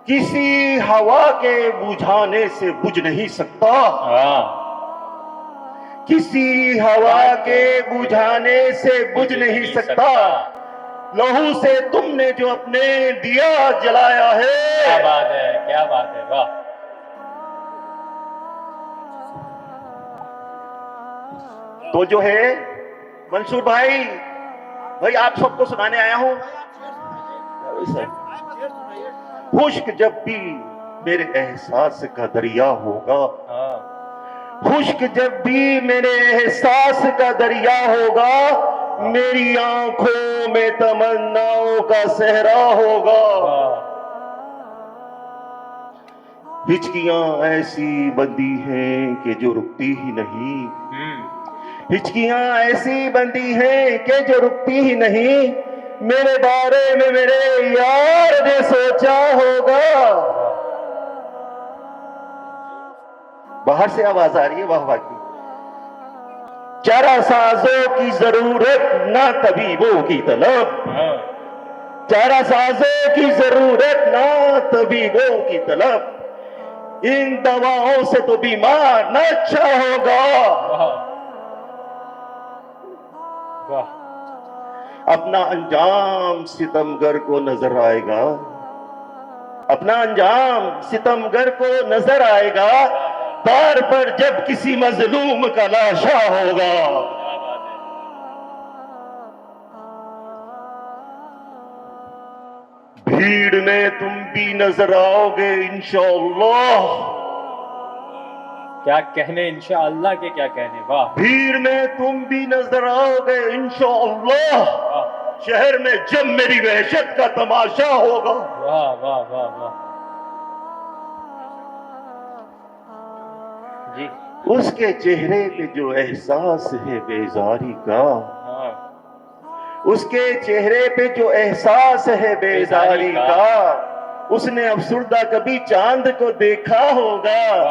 किसी हवा के बुझाने से बुझ नहीं सकता। किसी हवा के बुझाने से बुझ नहीं सकता। लहू से तुमने जो अपने दिया जलाया है। क्या बात है, क्या बात है, वाह। तो जो है मंसूर भाई, भाई आप सबको सुनाने आया हूं। खुश्क जब भी मेरे एहसास का दरिया होगा, खुश्क जब भी मेरे एहसास का दरिया होगा, मेरी आंखों में तमन्नाओं का सहरा होगा। हिचकियां ऐसी बंदी हैं कि जो रुकती ही नहीं। हिचकियां ऐसी बंदी हैं कि जो रुकती ही नहीं। मेरे बारे में मेरे यार ने सोचा होगा। बाहर से आवाज आ रही है, वाह वाह की। चारा साजों की जरूरत ना तबीबों की तलब। चारा साजों की जरूरत ना तबीबों की तलब। इन दवाओं से तो बीमार न अच्छा होगा। अपना अंजाम सितमगर को नजर आएगा। अपना अंजाम सितमगर को नजर आएगा। तार पर जब किसी मजलूम का लाशा होगा। भीड़ में तुम भी नजर आओगे इंशाअल्लाह। क्या कहने इंशाअल्लाह के, क्या कहने, वाह। भीड़ में तुम भी नजर आओगे इंशाअल्लाह। शहर में जब मेरी वहशत का तमाशा होगा। वाह वाह वाह वाह जी। उसके चेहरे पे जो एहसास है बेजारी का, उसके चेहरे पे जो एहसास है बेजारी का, उसने अफसुर्दा कभी चांद को देखा होगा।